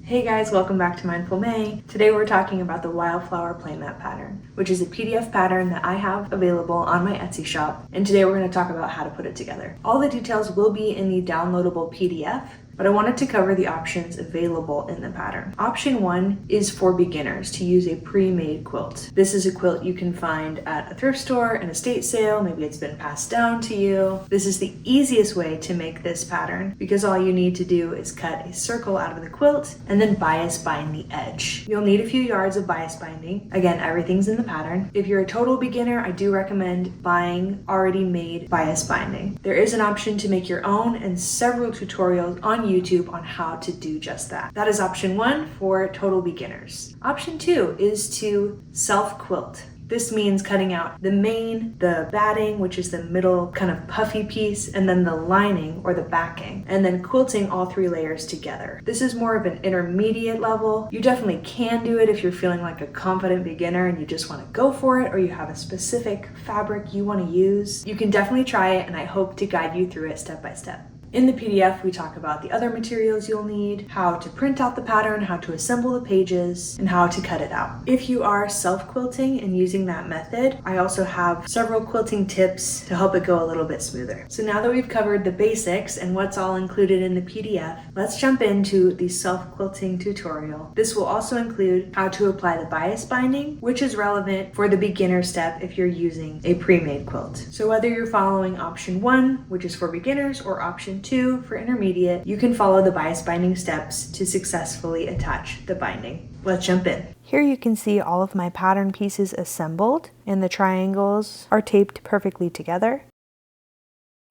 Hey guys, welcome back to Mindful May. Today we're talking about the Wildflower Playmat Pattern, which is a PDF pattern that I have available on my Etsy shop. And today we're going to talk about how to put it together. All the details will be in the downloadable PDF, but I wanted to cover the options available in the pattern. Option 1 is for beginners to use a pre-made quilt. This is a quilt you can find at a thrift store, an estate sale, maybe it's been passed down to you. This is the easiest way to make this pattern because all you need to do is cut a circle out of the quilt and then bias bind the edge. You'll need a few yards of bias binding. Again, everything's in the pattern. If you're a total beginner, I do recommend buying already made bias binding. There is an option to make your own and several tutorials on YouTube on how to do just that. That is option 1 for total beginners. Option 2 is to self-quilt. This means cutting out the mane, the batting, which is the middle kind of puffy piece, and then the lining or the backing, and then quilting all 3 layers together. This is more of an intermediate level. You definitely can do it if you're feeling like a confident beginner and you just want to go for it, or you have a specific fabric you want to use. You can definitely try it, and I hope to guide you through it step by step. In the PDF, we talk about the other materials you'll need, how to print out the pattern, how to assemble the pages, and how to cut it out. If you are self-quilting and using that method, I also have several quilting tips to help it go a little bit smoother. So now that we've covered the basics and what's all included in the PDF, let's jump into the self-quilting tutorial. This will also include how to apply the bias binding, which is relevant for the beginner step if you're using a pre-made quilt. So whether you're following option 1, which is for beginners, or option 2 for intermediate, you can follow the bias binding steps to successfully attach the binding. Let's jump in. Here you can see all of my pattern pieces assembled, and the triangles are taped perfectly together.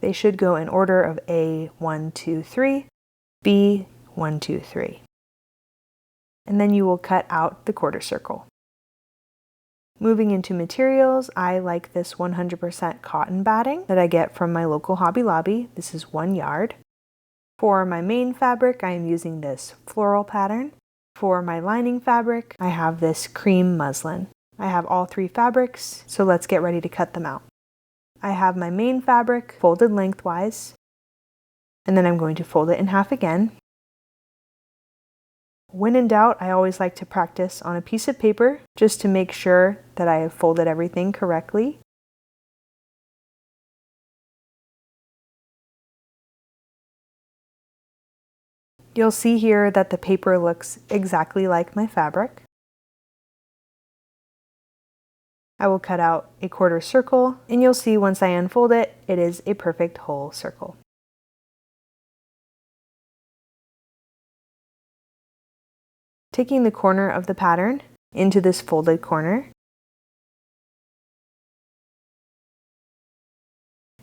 They should go in order of A, 1, 2, 3, B, 1, 2, 3. And then you will cut out the quarter circle. Moving into materials, I like this 100% cotton batting that I get from my local Hobby Lobby. This is 1 yard. For my main fabric, I am using this floral pattern. For my lining fabric, I have this cream muslin. I have all 3 fabrics, so let's get ready to cut them out. I have my main fabric folded lengthwise, and then I'm going to fold it in half again. When in doubt, I always like to practice on a piece of paper just to make sure that I have folded everything correctly. You'll see here that the paper looks exactly like my fabric. I will cut out a quarter circle, and you'll see once I unfold it, it is a perfect whole circle. Taking the corner of the pattern into this folded corner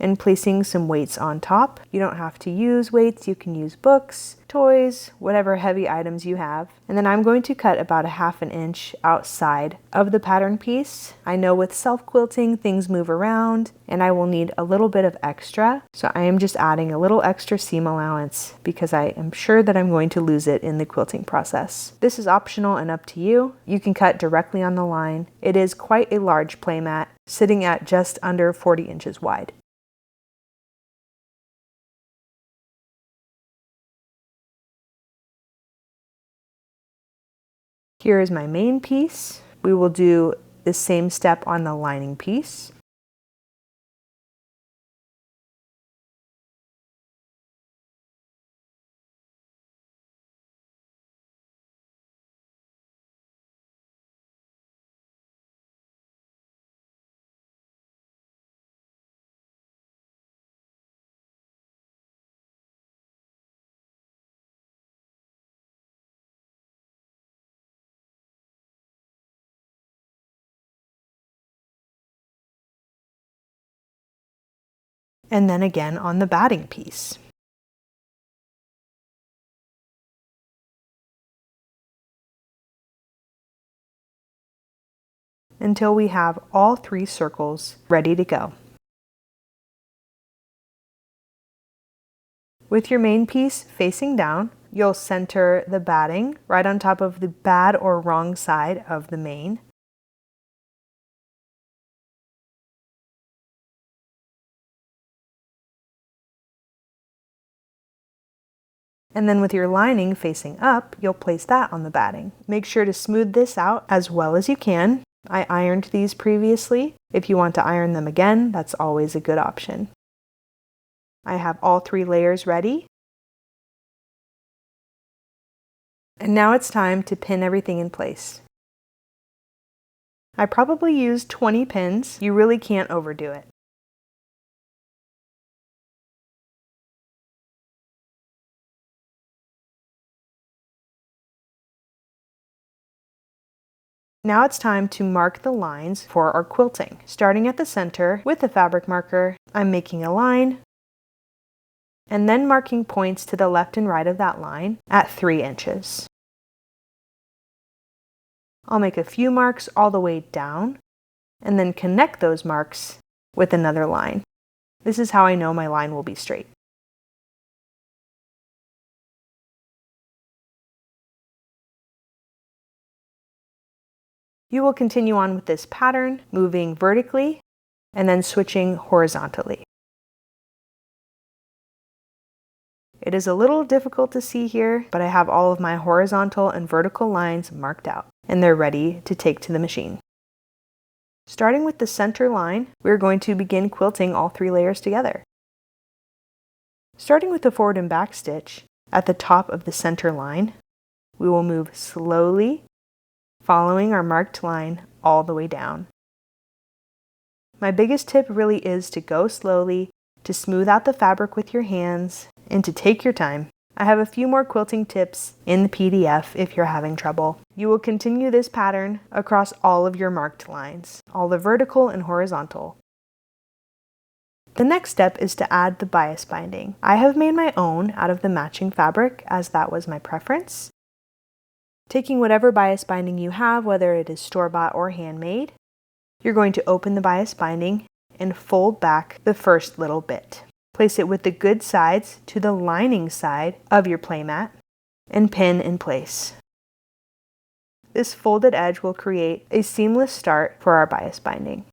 and placing some weights on top. You don't have to use weights, you can use books, toys, whatever heavy items you have. And then I'm going to cut about 1/2 inch outside of the pattern piece. I know with self-quilting things move around and I will need a little bit of extra. So I am just adding a little extra seam allowance because I am sure that I'm going to lose it in the quilting process. This is optional and up to you. You can cut directly on the line. It is quite a large playmat, sitting at just under 40 inches wide. Here is my main piece. We will do the same step on the lining piece. And then again on the batting piece. Until we have all 3 circles ready to go. With your main piece facing down, you'll center the batting right on top of the bad or wrong side of the mane. And then with your lining facing up, you'll place that on the batting. Make sure to smooth this out as well as you can. I ironed these previously. If you want to iron them again, that's always a good option. I have all 3 layers ready. And now it's time to pin everything in place. I probably used 20 pins. You really can't overdo it. Now it's time to mark the lines for our quilting. Starting at the center with the fabric marker, I'm making a line and then marking points to the left and right of that line at 3 inches. I'll make a few marks all the way down and then connect those marks with another line. This is how I know my line will be straight. You will continue on with this pattern, moving vertically and then switching horizontally. It is a little difficult to see here, but I have all of my horizontal and vertical lines marked out, and they're ready to take to the machine. Starting with the center line, we're going to begin quilting all 3 layers together. Starting with the forward and back stitch, at the top of the center line, we will move slowly, following our marked line all the way down. My biggest tip really is to go slowly, to smooth out the fabric with your hands, and to take your time. I have a few more quilting tips in the PDF if you're having trouble. You will continue this pattern across all of your marked lines, all the vertical and horizontal. The next step is to add the bias binding. I have made my own out of the matching fabric as that was my preference. Taking whatever bias binding you have, whether it is store-bought or handmade, you're going to open the bias binding and fold back the first little bit. Place it with the good sides to the lining side of your playmat and pin in place. This folded edge will create a seamless start for our bias binding.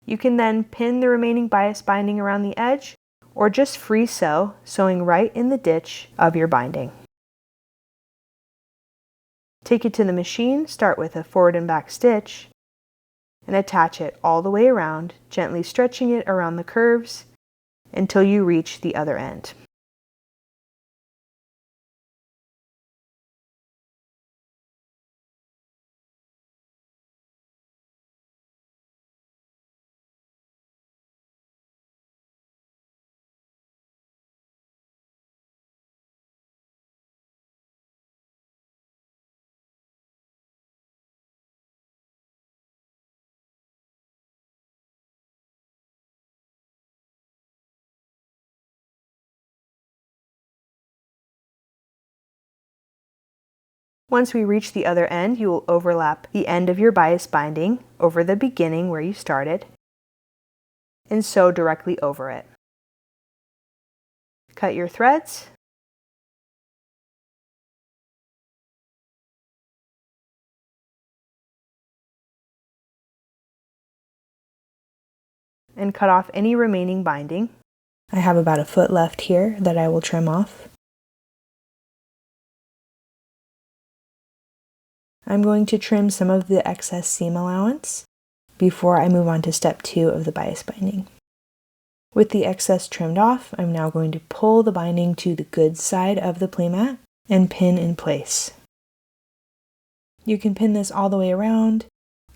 You can then pin the remaining bias binding around the edge or just free sew, sewing right in the ditch of your binding. Take it to the machine, start with a forward and back stitch, and attach it all the way around, gently stretching it around the curves until you reach the other end. Once we reach the other end, you will overlap the end of your bias binding over the beginning where you started and sew directly over it. Cut your threads. And cut off any remaining binding. I have about a foot left here that I will trim off. I'm going to trim some of the excess seam allowance before I move on to step 2 of the bias binding. With the excess trimmed off, I'm now going to pull the binding to the good side of the playmat and pin in place. You can pin this all the way around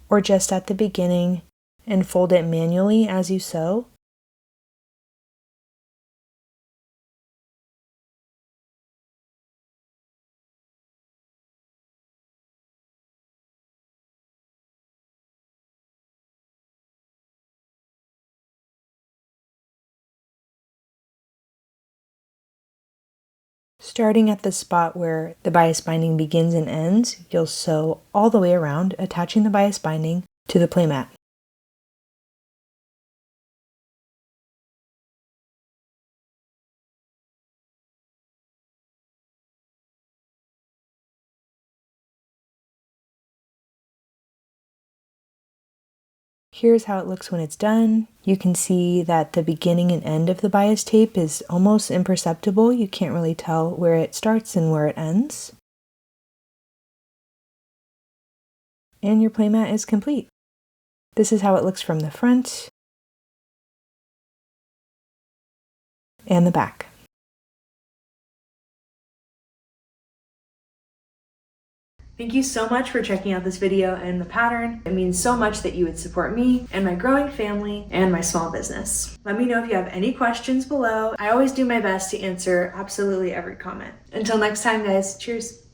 or just at the beginning and fold it manually as you sew. Starting at the spot where the bias binding begins and ends, you'll sew all the way around, attaching the bias binding to the playmat. Here's how it looks when it's done. You can see that the beginning and end of the bias tape is almost imperceptible. You can't really tell where it starts and where it ends. And your playmat is complete. This is how it looks from the front and the back. Thank you so much for checking out this video and the pattern. It means so much that you would support me and my growing family and my small business. Let me know if you have any questions below. I always do my best to answer absolutely every comment. Until next time, guys, cheers.